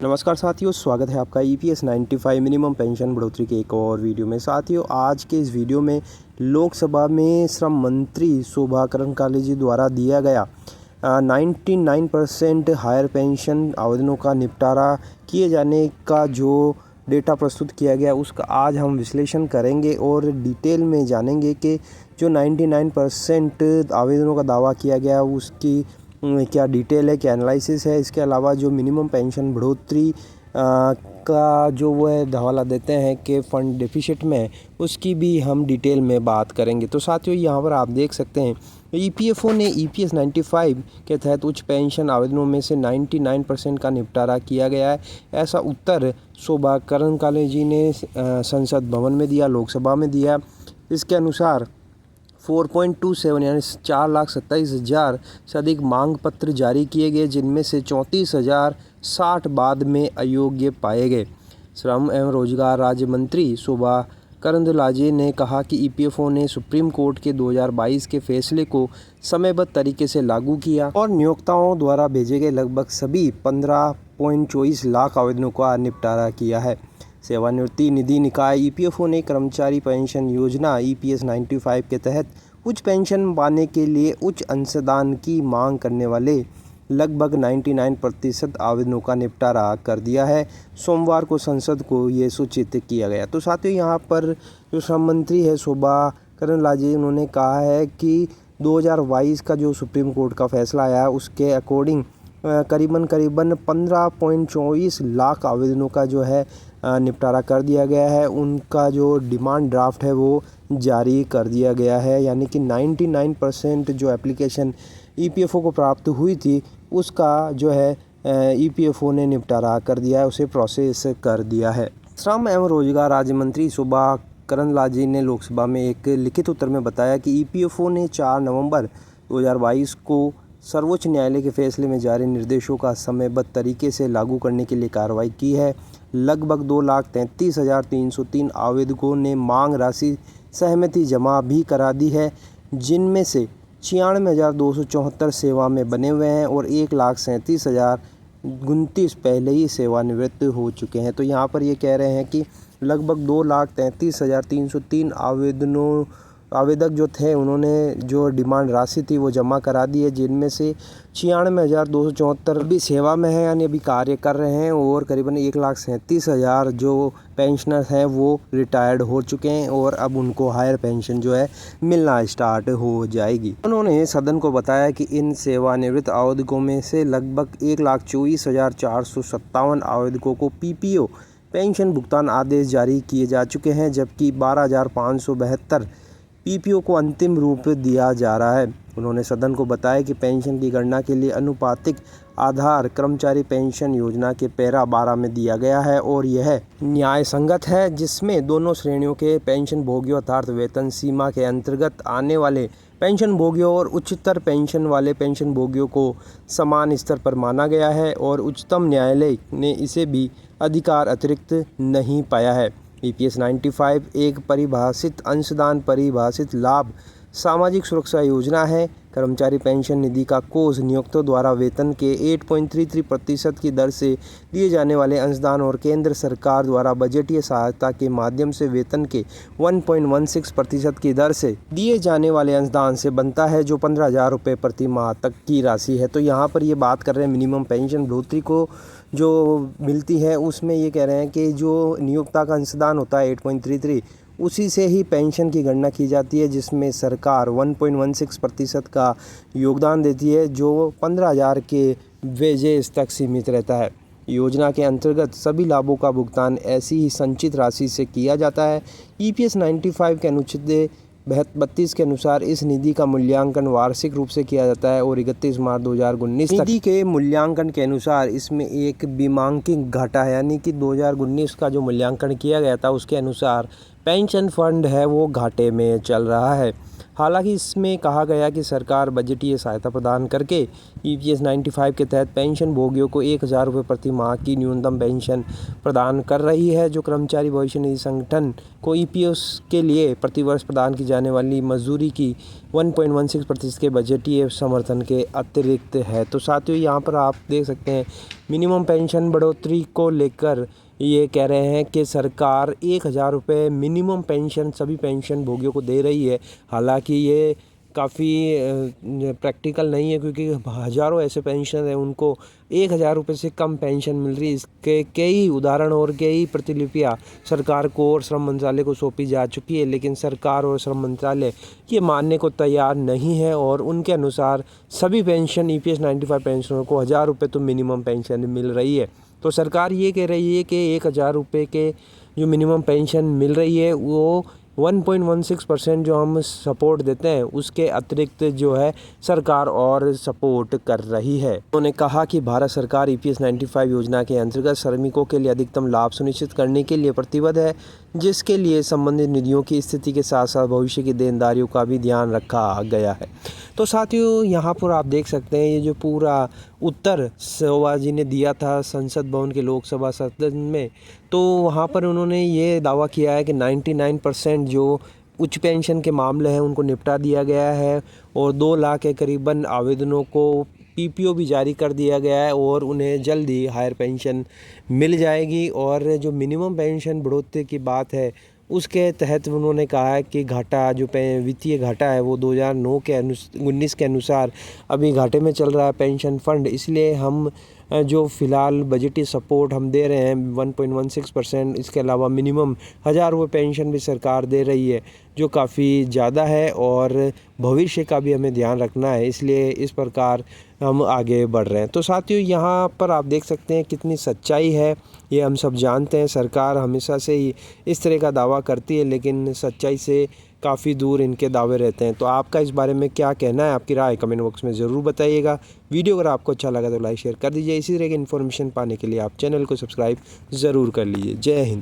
नमस्कार साथियों, स्वागत है आपका EPS 95 मिनिमम पेंशन बढ़ोतरी के एक और वीडियो में। साथियों, आज के इस वीडियो में लोकसभा में श्रम मंत्री शोभा करंदलाजे द्वारा दिया गया 99% हायर पेंशन आवेदनों का निपटारा किए जाने का जो डेटा प्रस्तुत किया गया उसका आज हम विश्लेषण करेंगे और डिटेल में जानेंगे कि जो 99% आवेदनों का दावा किया गया उसकी क्या डिटेल है, क्या एनालिसिस है। इसके अलावा जो मिनिमम पेंशन बढ़ोतरी का जो वो है हवाला देते हैं कि फ़ंड डेफिसिट में, उसकी भी हम डिटेल में बात करेंगे। तो साथियों, यहाँ पर आप देख सकते हैं EPFO ने EPS 95 के तहत उच्च पेंशन आवेदनों में से 99% का निपटारा किया गया है। ऐसा उत्तर शोभा करंदलाजे ने संसद भवन में दिया, लोकसभा में दिया। इसके अनुसार 4.27 यानी 4,27,000 से अधिक मांग पत्र जारी किए गए, जिनमें से 34,060 बाद में अयोग्य पाए गए। श्रम एवं रोजगार राज्य मंत्री शोभा करंदलाजे ने कहा कि EPFO ने सुप्रीम कोर्ट के 2022 के फैसले को समयबद्ध तरीके से लागू किया और नियोक्ताओं द्वारा भेजे गए लगभग सभी 15.24 लाख आवेदनों का निपटारा किया है। सेवानिवृत्ति निधि निकाय EPFO ने कर्मचारी पेंशन योजना EPS 95 के तहत उच्च पेंशन पाने के लिए उच्च अंशदान की मांग करने वाले लगभग 99% आवेदनों का निपटारा कर दिया है। सोमवार को संसद को ये सूचित किया गया। तो साथियों, यहाँ पर जो श्रम मंत्री है शोभा करंदलाजे, उन्होंने कहा है कि 2022 का जो सुप्रीम कोर्ट का फैसला आया है उसके अकॉर्डिंग करीबन 15.24 लाख आवेदनों का जो है निपटारा कर दिया गया है। उनका जो डिमांड ड्राफ्ट है वो जारी कर दिया गया है, यानी कि 99% जो एप्लीकेशन EPFO को प्राप्त हुई थी उसका जो है EPFO ने निपटारा कर दिया है, उसे प्रोसेस कर दिया है। श्रम एवं रोजगार राज्य मंत्री शोभा करंदलाजे ने लोकसभा में एक लिखित उत्तर में बताया कि EPFO ने 4 नवंबर 2022 को सर्वोच्च न्यायालय के फैसले में जारी निर्देशों का समयबद्ध तरीके से लागू करने के लिए कार्रवाई की है। लगभग 2,33,303 आवेदकों ने मांग राशि सहमति जमा भी करा दी है, जिनमें से 96,274 सेवा में बने हुए हैं और 1,37,029 पहले ही सेवानिवृत्त हो चुके हैं। तो यहाँ पर ये कह रहे हैं कि लगभग 2,33,303 आवेदक जो थे उन्होंने जो डिमांड राशि थी वो जमा करा दी है, जिनमें से 96,274 अभी सेवा में है यानी अभी कार्य कर रहे हैं और करीबन 1,37,000 जो पेंशनर्स हैं वो रिटायर्ड हो चुके हैं और अब उनको हायर पेंशन जो है मिलना स्टार्ट हो जाएगी। उन्होंने सदन को बताया कि इन सेवानिवृत्त आवेदकों में से लगभग 1,24,457 आवेदकों को PPO पेंशन भुगतान आदेश जारी किए जा चुके हैं, जबकि 12,572 PPO को अंतिम रूप दिया जा रहा है। उन्होंने सदन को बताया कि पेंशन की गणना के लिए अनुपातिक आधार कर्मचारी पेंशन योजना के पैरा 12 में दिया गया है और यह न्याय संगत है, जिसमें दोनों श्रेणियों के पेंशन भोगियों अर्थात वेतन सीमा के अंतर्गत आने वाले पेंशन भोगियों और उच्चतर पेंशन वाले पेंशन भोगियों को समान स्तर पर माना गया है और उच्चतम न्यायालय ने इसे भी अधिकार अतिरिक्त नहीं पाया है। EPS 95 एक परिभाषित अंशदान परिभाषित लाभ सामाजिक सुरक्षा योजना है। कर्मचारी पेंशन निधि का कोष नियोक्ताओं द्वारा वेतन के 8.33% की दर से दिए जाने वाले अंशदान और केंद्र सरकार द्वारा बजटीय सहायता के माध्यम से वेतन के 1.16% की दर से दिए जाने वाले अंशदान से बनता है, जो 15,000 रुपये प्रति माह तक की राशि है। तो यहाँ पर ये बात कर रहे हैं मिनिमम पेंशन बढ़ोतरी को जो मिलती है, उसमें ये कह रहे हैं कि जो नियोक्ता का अंशदान होता है 8.33, उसी से ही पेंशन की गणना की जाती है, जिसमें सरकार 1.16% का योगदान देती है, जो 15,000 के वेजेस तक सीमित रहता है। योजना के अंतर्गत सभी लाभों का भुगतान ऐसी ही संचित राशि से किया जाता है। EPS 95 के अनुच्छेद 32 के अनुसार इस निधि का मूल्यांकन वार्षिक रूप से किया जाता है और 31 मार्च 2019 तक निधि के मूल्यांकन के अनुसार इसमें एक बीमांकित घाटा है, यानी कि 2019 का जो मूल्यांकन किया गया था उसके अनुसार पेंशन फंड है वो घाटे में चल रहा है। हालांकि इसमें कहा गया कि सरकार बजटीय सहायता प्रदान करके EPS 95 के तहत पेंशन भोगियों को 1,000 रुपये प्रति माह की न्यूनतम पेंशन प्रदान कर रही है, जो कर्मचारी भविष्य निधि संगठन को EPS के लिए प्रतिवर्ष प्रदान की जाने वाली मजदूरी की 1.16% के बजटीय समर्थन के अतिरिक्त है। तो साथियों, यहाँ पर आप देख सकते हैं मिनिमम पेंशन बढ़ोतरी को लेकर ये कह रहे हैं कि सरकार 1,000 रुपये मिनिमम पेंशन सभी पेंशन भोगियों को दे रही है। हालांकि ये काफ़ी प्रैक्टिकल नहीं है, क्योंकि हज़ारों ऐसे पेंशन हैं उनको 1,000 रुपये से कम पेंशन मिल रही है। इसके कई उदाहरण और कई प्रतिलिपियाँ सरकार को और श्रम मंत्रालय को सौंपी जा चुकी है, लेकिन सरकार और श्रम मंत्रालय ये मानने को तैयार नहीं है और उनके अनुसार सभी पेंशन EPS 95 पेंशनरों को 1,000 रुपये तो मिनिमम पेंशन मिल रही है। तो सरकार ये कह रही है कि 1,000 रुपये के जो मिनिमम पेंशन मिल रही है वो 1.16% जो हम सपोर्ट देते हैं उसके अतिरिक्त जो है सरकार और सपोर्ट कर रही है। उन्होंने कहा कि भारत सरकार EPS 95 योजना के अंतर्गत श्रमिकों के लिए अधिकतम लाभ सुनिश्चित करने के लिए प्रतिबद्ध है, जिसके लिए संबंधित निधियों की स्थिति के साथ साथ भविष्य की देनदारियों का भी ध्यान रखा गया है। तो साथियों, यहाँ पर आप देख सकते हैं ये जो पूरा उत्तर शोभा जी ने दिया था संसद भवन के लोकसभा सदन में, तो वहाँ पर उन्होंने ये दावा किया है कि 99% जो उच्च पेंशन के मामले हैं उनको निपटा दिया गया है और 2 लाख के करीबन आवेदनों को PPO भी जारी कर दिया गया है और उन्हें जल्द ही हायर पेंशन मिल जाएगी। और जो मिनिमम पेंशन बढ़ोतरी की बात है उसके तहत उन्होंने कहा है कि घाटा जो वित्तीय घाटा है वो 2009 के 19 के अनुसार अभी घाटे में चल रहा है पेंशन फंड, इसलिए हम जो फ़िलहाल बजटीय सपोर्ट हम दे रहे हैं 1.16%। इसके अलावा मिनिमम 1,000 रुपये पेंशन भी सरकार दे रही है, जो काफ़ी ज़्यादा है और भविष्य का भी हमें ध्यान रखना है, इसलिए इस प्रकार हम आगे बढ़ रहे हैं। तो साथियों, यहाँ पर आप देख सकते हैं कितनी सच्चाई है, ये हम सब जानते हैं। सरकार हमेशा से ही इस तरह का दावा करती है, लेकिन सच्चाई से काफ़ी दूर इनके दावे रहते हैं। तो आपका इस बारे में क्या कहना है? आपकी राय कमेंट बॉक्स में ज़रूर बताइएगा। वीडियो अगर आपको अच्छा लगा तो लाइक शेयर कर दीजिए। इसी तरह की इन्फॉर्मेशन पाने के लिए आप चैनल को सब्सक्राइब ज़रूर कर लीजिए। जय हिंद।